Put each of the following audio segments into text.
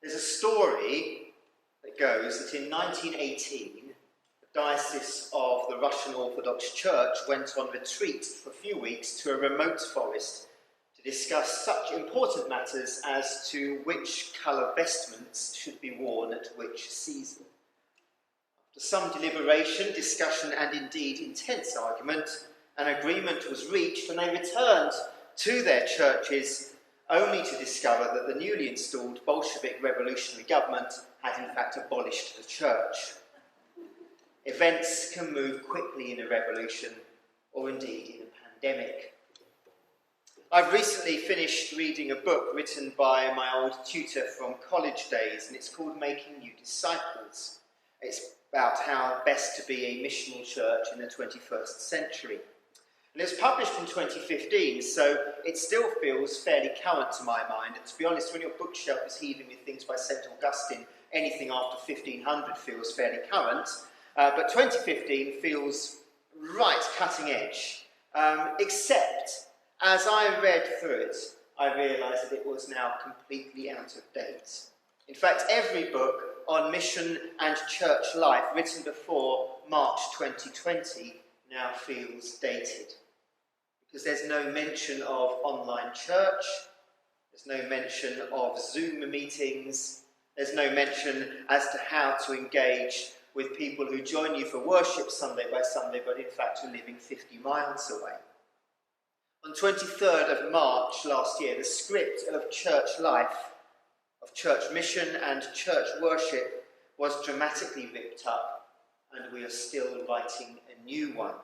There's a story that goes that in 1918, the Diocese of the Russian Orthodox Church went on retreat for a few weeks to a remote forest to discuss such important matters as to which colour vestments should be worn at which season. After some deliberation, discussion and indeed intense argument, an agreement was reached and they returned to their churches only to discover that the newly installed Bolshevik revolutionary government had in fact abolished the church. Events can move quickly in a revolution or indeed in a pandemic. I've recently finished reading a book written by my old tutor from college days, and it's called Making New Disciples. It's about how best to be a missional church in the 21st century. And it was published in 2015, so it still feels fairly current to my mind. And to be honest, when your bookshelf is heaving with things by St. Augustine, anything after 1500 feels fairly current. But 2015 feels right cutting edge, except as I read through it, I realised that it was now completely out of date. In fact, every book on mission and church life written before March 2020 now feels dated. Because there's no mention of online church, there's no mention of Zoom meetings, there's no mention as to how to engage with people who join you for worship Sunday by Sunday, but in fact are living 50 miles away. On 23rd of March last year, the script of church life, of church mission and church worship was dramatically ripped up, and we are still writing a new one.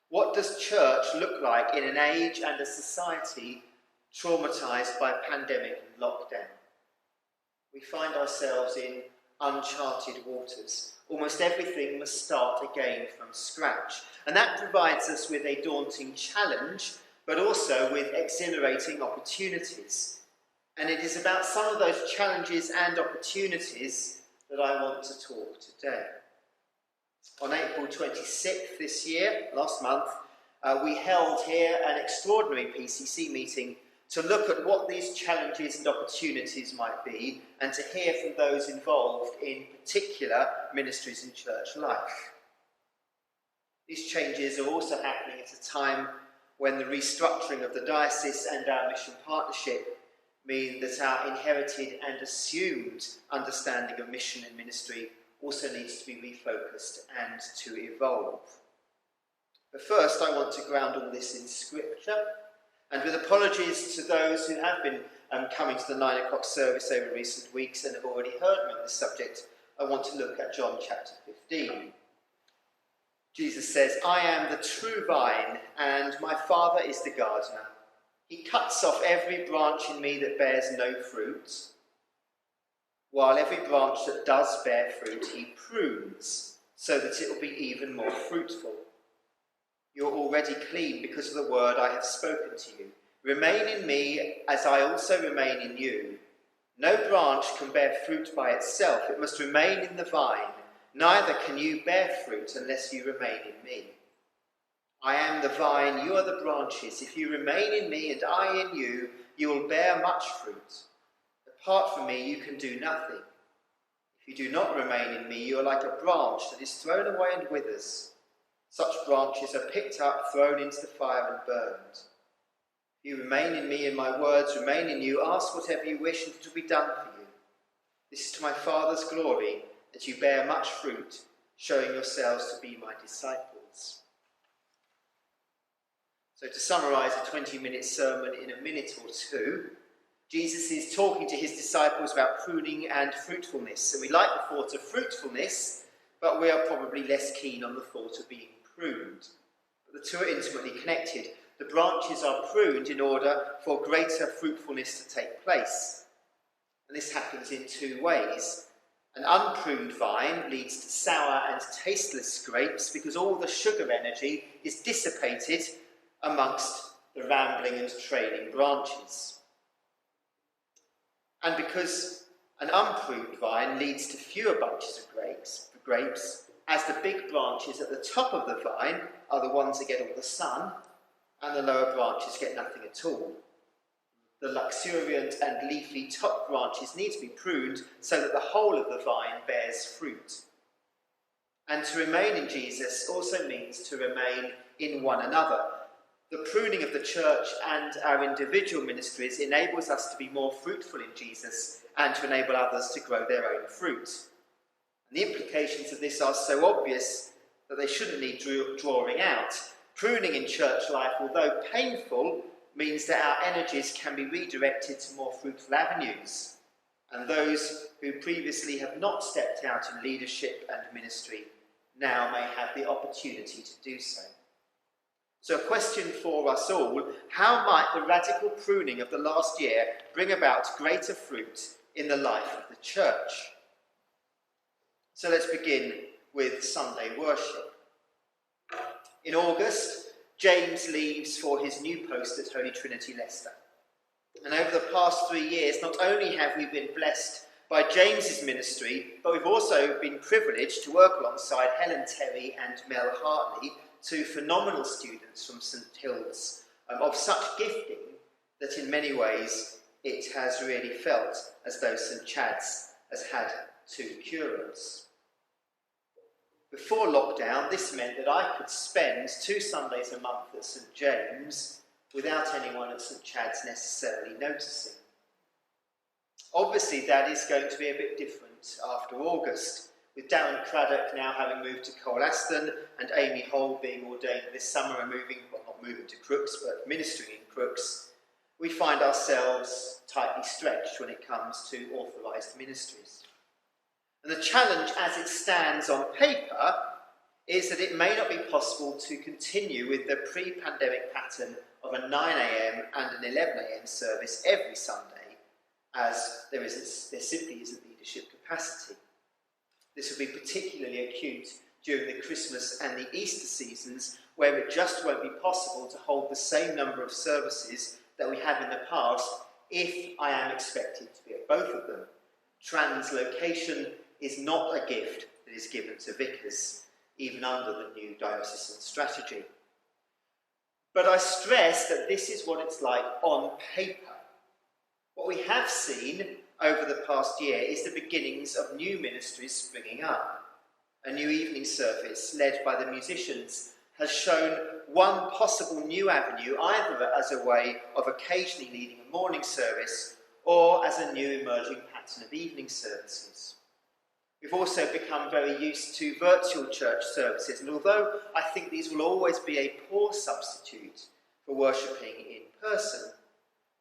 What does church look like in an age and a society traumatised by pandemic and lockdown? We find ourselves in uncharted waters. Almost everything must start again from scratch. And that provides us with a daunting challenge, but also with exhilarating opportunities. And it is about some of those challenges and opportunities that I want to talk today. On April 26th this year, last month, we held here an extraordinary PCC meeting to look at what these challenges and opportunities might be and to hear from those involved in particular ministries and church life. These changes are also happening at a time when the restructuring of the diocese and our mission partnership mean that our inherited and assumed understanding of mission and ministry also needs to be refocused and to evolve. But first, I want to ground all this in Scripture, and with apologies to those who have been coming to the 9 o'clock service over recent weeks and have already heard me on this subject, I want to look at John chapter 15. Jesus says, "I am the true vine, and my Father is the gardener. He cuts off every branch in me that bears no fruit, while every branch that does bear fruit he prunes, so that it will be even more fruitful. You're already clean because of the word I have spoken to you. Remain in me as I also remain in you. No branch can bear fruit by itself. It must remain in the vine. Neither can you bear fruit unless you remain in me. I am the vine, you are the branches. If you remain in me and I in you, you will bear much fruit. Apart from me, you can do nothing. If you do not remain in me, you are like a branch that is thrown away and withers. Such branches are picked up, thrown into the fire and burned. If you remain in me and my words remain in you, ask whatever you wish and it will be done for you. This is to my Father's glory, that you bear much fruit, showing yourselves to be my disciples." So to summarise a 20-minute sermon in a minute or two, Jesus is talking to his disciples about pruning and fruitfulness. And we like the thought of fruitfulness, but we are probably less keen on the thought of being pruned. But the two are intimately connected. The branches are pruned in order for greater fruitfulness to take place. And this happens in two ways. An unpruned vine leads to sour and tasteless grapes because all the sugar energy is dissipated amongst the rambling and trailing branches. And because an unpruned vine leads to fewer bunches of grapes, as the big branches at the top of the vine are the ones that get all the sun, and the lower branches get nothing at all. The luxuriant and leafy top branches need to be pruned so that the whole of the vine bears fruit. And to remain in Jesus also means to remain in one another. The pruning of the church and our individual ministries enables us to be more fruitful in Jesus and to enable others to grow their own fruit. And the implications of this are so obvious that they shouldn't need drawing out. Pruning in church life, although painful, means that our energies can be redirected to more fruitful avenues. And those who previously have not stepped out in leadership and ministry now may have the opportunity to do so. So a question for us all: how might the radical pruning of the last year bring about greater fruit in the life of the church? So let's begin with Sunday worship. In August, James leaves for his new post at Holy Trinity, Leicester. And over the past 3 years, not only have we been blessed by James's ministry, but we've also been privileged to work alongside Helen Terry and Mel Hartley, two phenomenal students from St Hilda's, of such gifting that in many ways it has really felt as though St Chad's has had two curats. Before lockdown, this meant that I could spend 2 Sundays a month at St James without anyone at St Chad's necessarily noticing. Obviously, that is going to be a bit different after August, with Darren Craddock now having moved to Colaston and Amy Hole being ordained this summer and not moving to Crooks, but ministering in Crooks. We find ourselves tightly stretched when it comes to authorised ministries. And the challenge as it stands on paper is that it may not be possible to continue with the pre-pandemic pattern of a 9 a.m. and an 11 a.m. service every Sunday, as there simply isn't leadership capacity. This will be particularly acute during the Christmas and the Easter seasons, where it just won't be possible to hold the same number of services that we have in the past if I am expected to be at both of them. Translocation is not a gift that is given to vicars, even under the new diocesan strategy. But I stress that this is what it's like on paper. What we have seen over the past year is the beginnings of new ministries springing up. A new evening service led by the musicians has shown one possible new avenue, either as a way of occasionally leading a morning service or as a new emerging pattern of evening services. We've also become very used to virtual church services, and although I think these will always be a poor substitute for worshipping in person,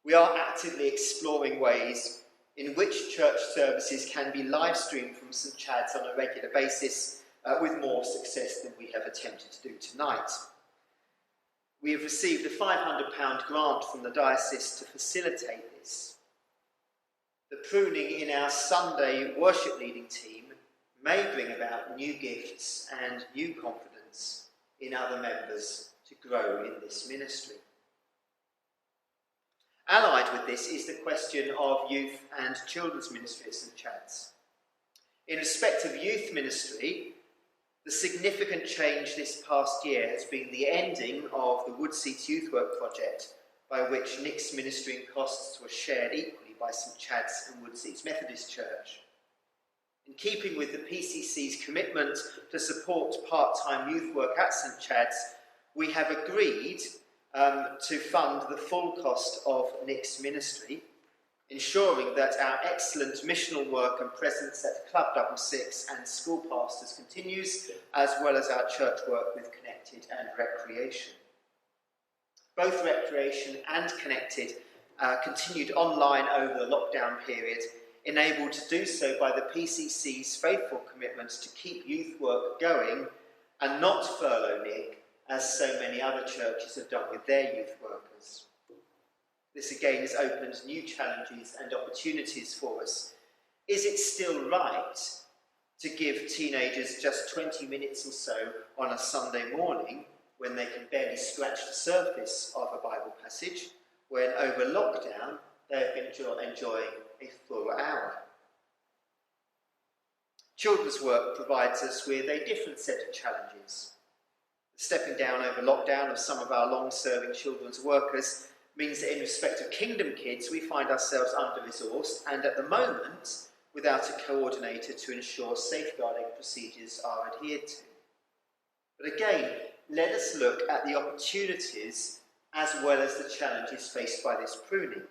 we are actively exploring ways in which church services can be live streamed from St Chad's on a regular basis, with more success than we have attempted to do tonight. We have received a £500 grant from the diocese to facilitate this. The pruning in our Sunday worship leading team may bring about new gifts and new confidence in other members to grow in this ministry. Allied with this is the question of youth and children's ministry at St Chad's. In respect of youth ministry, the significant change this past year has been the ending of the Woodseats Youth Work project, by which Nick's ministry and costs were shared equally by St Chad's and Woodseats Methodist Church. In keeping with the PCC's commitment to support part-time youth work at St Chad's, we have agreed to fund the full cost of Nick's ministry, ensuring that our excellent missional work and presence at Club 66 and School Pastors continues, as well as our church work with Connected and Recreation. Both Recreation and Connected continued online over the lockdown period, enabled to do so by the PCC's faithful commitments to keep youth work going and not furlough Nick, as so many other churches have done with their youth workers. This again has opened new challenges and opportunities for us. Is it still right to give teenagers just 20 minutes or so on a Sunday morning when they can barely scratch the surface of a Bible passage, when over lockdown they have been enjoying a full hour? Children's work provides us with a different set of challenges. The stepping down over lockdown of some of our long-serving children's workers means that in respect of Kingdom Kids, we find ourselves under-resourced and at the moment without a coordinator to ensure safeguarding procedures are adhered to. But again, let us look at the opportunities as well as the challenges faced by this pruning.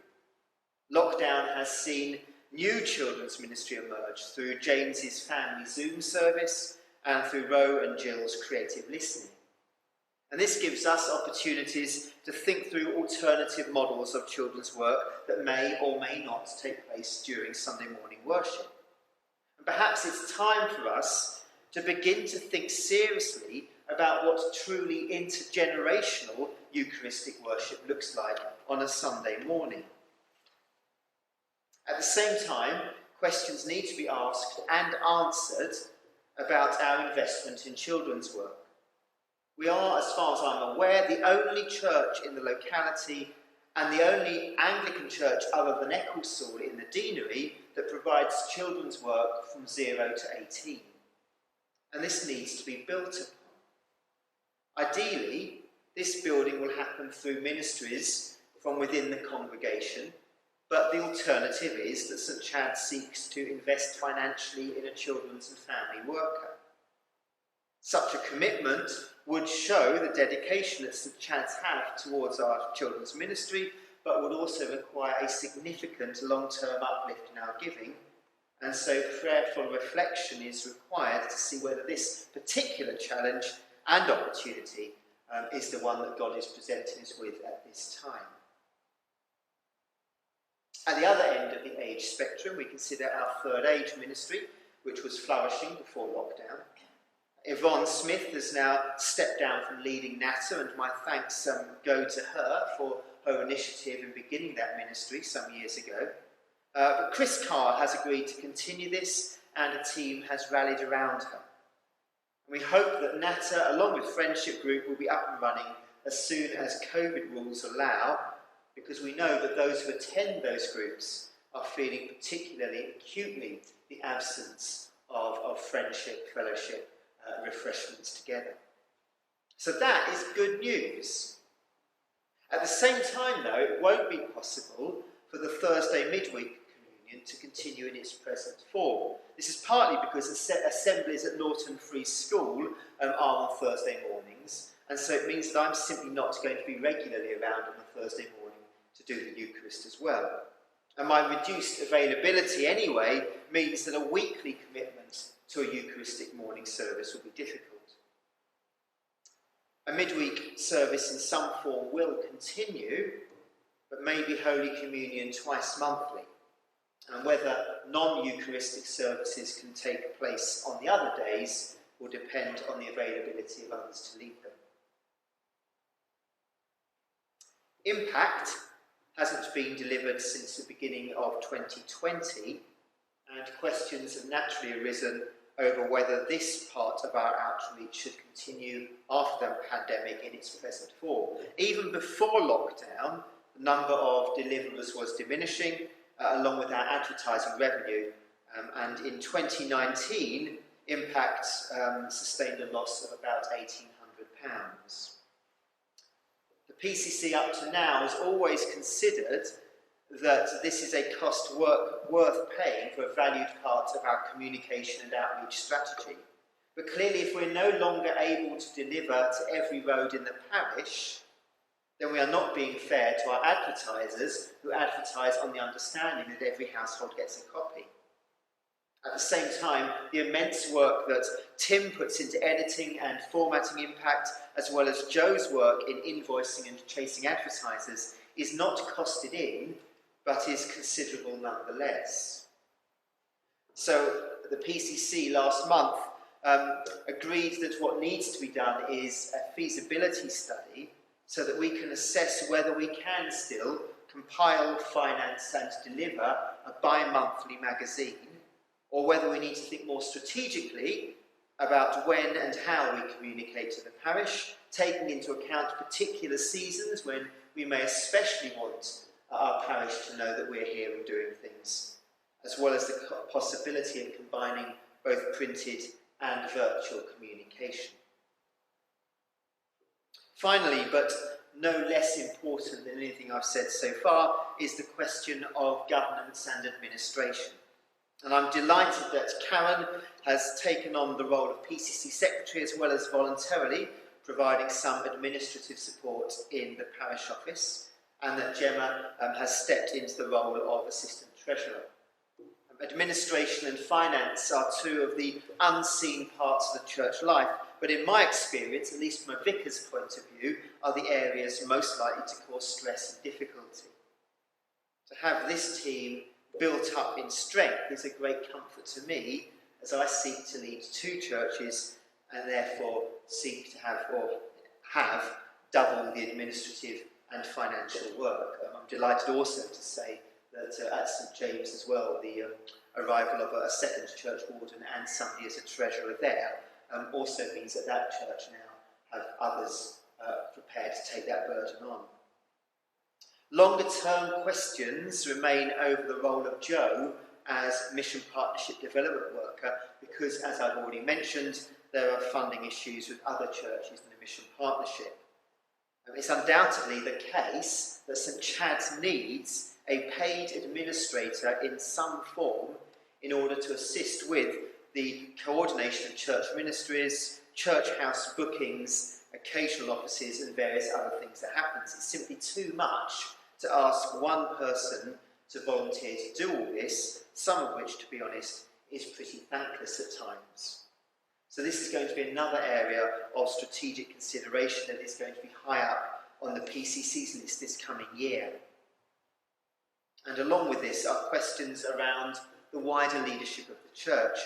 Lockdown has seen new children's ministry emerge through James's family Zoom service and through Ro and Jill's creative listening. And this gives us opportunities to think through alternative models of children's work that may or may not take place during Sunday morning worship. And perhaps it's time for us to begin to think seriously about what truly intergenerational Eucharistic worship looks like on a Sunday morning. At the same time, questions need to be asked and answered about our investment in children's work. We are, as far as I'm aware, the only church in the locality and the only Anglican church other than Ecclesall in the deanery that provides children's work from 0 to 18. And this needs to be built upon. Ideally, this building will happen through ministries from within the congregation, but the alternative is that St Chad seeks to invest financially in a children's and family worker. Such a commitment would show the dedication that St Chad's have towards our children's ministry, but would also require a significant long-term uplift in our giving, and so prayerful reflection is required to see whether this particular challenge and opportunity is the one that God is presenting us with at this time. At the other end of the age spectrum, we consider our third age ministry, which was flourishing before lockdown. Yvonne Smith has now stepped down from leading Natter, and my thanks go to her for her initiative in beginning that ministry some years ago. But Chris Carr has agreed to continue this, and a team has rallied around her. And we hope that Natter, along with Friendship Group, will be up and running as soon as COVID rules allow, because we know that those who attend those groups are feeling particularly acutely the absence of friendship, fellowship, refreshments together. So that is good news. At the same time, though, it won't be possible for the Thursday midweek communion to continue in its present form. This is partly because assemblies at Norton Free School are on Thursday mornings, and so it means that I'm simply not going to be regularly around on a Thursday morning to do the Eucharist as well. And my reduced availability anyway means that a weekly commitment to a Eucharistic morning service will be difficult. A midweek service in some form will continue, but maybe Holy Communion twice monthly. And whether non-Eucharistic services can take place on the other days will depend on the availability of others to lead them. Impact hasn't been delivered since the beginning of 2020, and questions have naturally arisen over whether this part of our outreach should continue after the pandemic in its present form. Even before lockdown, the number of deliverers was diminishing, along with our advertising revenue, and in 2019, Impact sustained a loss of about £1,800. The PCC up to now has always considered that this is a cost worth paying for a valued part of our communication and outreach strategy. But clearly, if we're no longer able to deliver to every road in the parish, then we are not being fair to our advertisers who advertise on the understanding that every household gets a copy. At the same time, the immense work that Tim puts into editing and formatting Impact, as well as Joe's work in invoicing and chasing advertisers, is not costed in, but is considerable nonetheless. So the PCC last month agreed that what needs to be done is a feasibility study so that we can assess whether we can still compile, finance and deliver a bi-monthly magazine, or whether we need to think more strategically about when and how we communicate to the parish, taking into account particular seasons when we may especially want our parish to know that we're here and doing things, as well as the possibility of combining both printed and virtual communication. Finally, but no less important than anything I've said so far, is the question of governance and administration. And I'm delighted that Karen has taken on the role of PCC Secretary, as well as voluntarily providing some administrative support in the parish office, and that Gemma has stepped into the role of Assistant Treasurer. Administration and finance are two of the unseen parts of the church life, but in my experience, at least from a vicar's point of view, are the areas most likely to cause stress and difficulty. To have this team built up in strength is a great comfort to me as I seek to lead two churches and therefore seek to have double the administrative and financial work. I'm delighted also to say that at St James as well, the arrival of a second church warden and somebody as a treasurer there also means that that church now have others prepared to take that burden on. Longer term questions remain over the role of Joe as Mission Partnership Development Worker because, as I've already mentioned, there are funding issues with other churches in the Mission Partnership. It's undoubtedly the case that St Chad's needs a paid administrator in some form in order to assist with the coordination of church ministries, church house bookings, occasional offices and various other things that happens. It's simply too much to ask one person to volunteer to do all this, some of which, to be honest, is pretty thankless at times. So this is going to be another area of strategic consideration that is going to be high up on the PCC's list this coming year. And along with this are questions around the wider leadership of the church.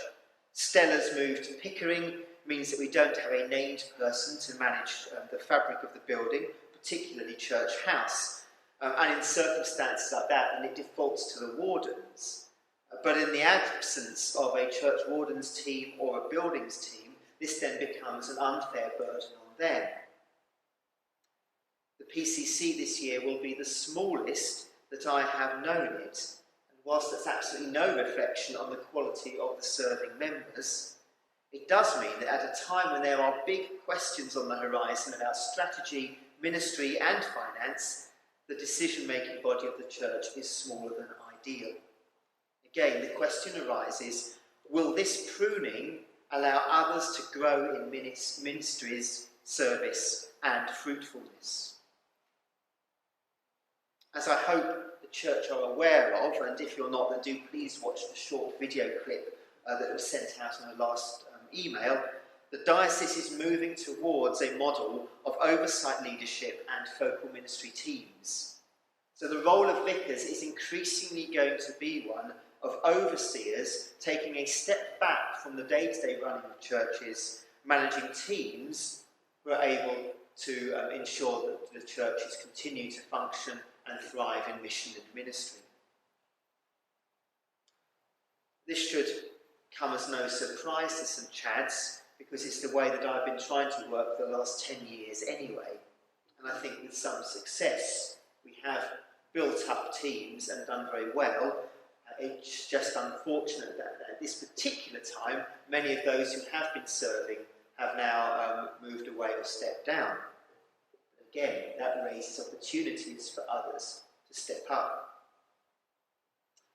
Stella's move to Pickering means that we don't have a named person to manage the fabric of the building, particularly church house. And in circumstances like that, then it defaults to the wardens. But in the absence of a church warden's team or a buildings team, this then becomes an unfair burden on them. The PCC this year will be the smallest that I have known it. And whilst that's absolutely no reflection on the quality of the serving members, it does mean that at a time when there are big questions on the horizon about strategy, ministry and finance, the decision-making body of the church is smaller than ideal. Again, the question arises, will this pruning allow others to grow in ministries, service and fruitfulness? As I hope the church are aware of, and if you're not, then do please watch the short video clip that was sent out in the last email, the diocese is moving towards a model of oversight leadership and focal ministry teams. So the role of vicars is increasingly going to be one of overseers taking a step back from the day-to-day running of churches, managing teams who are able to ensure that the churches continue to function and thrive in mission and ministry. This should come as no surprise to St Chad's, because it's the way that I've been trying to work for the last 10 years anyway. And I think with some success, we have built up teams and done very well. It's just unfortunate that at this particular time, many of those who have been serving have now moved away or stepped down. Again, that raises opportunities for others to step up.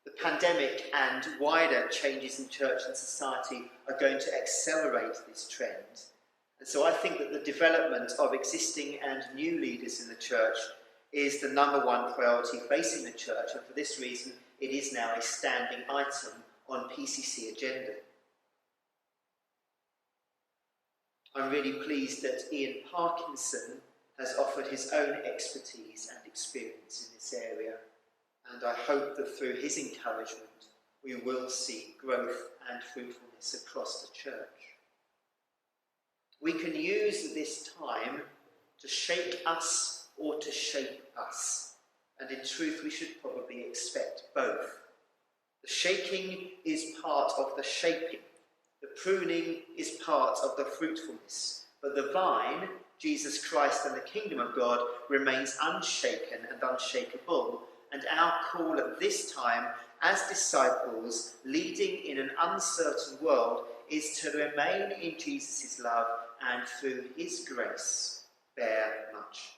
The pandemic and wider changes in church and society are going to accelerate this trend. And so I think that the development of existing and new leaders in the church is the number one priority facing the church, and for this reason it is now a standing item on PCC agenda. I'm really pleased that Ian Parkinson has offered his own expertise and experience in this area, and I hope that through his encouragement we will see growth and fruitfulness across the church. We can use this time to shake us or to shape us, and in truth we should probably expect both. The shaking is part of the shaping, the pruning is part of the fruitfulness, but the vine, Jesus Christ and the kingdom of God, remains unshaken and unshakable, and our call at this time as disciples leading in an uncertain world is to remain in Jesus' love and through his grace bear much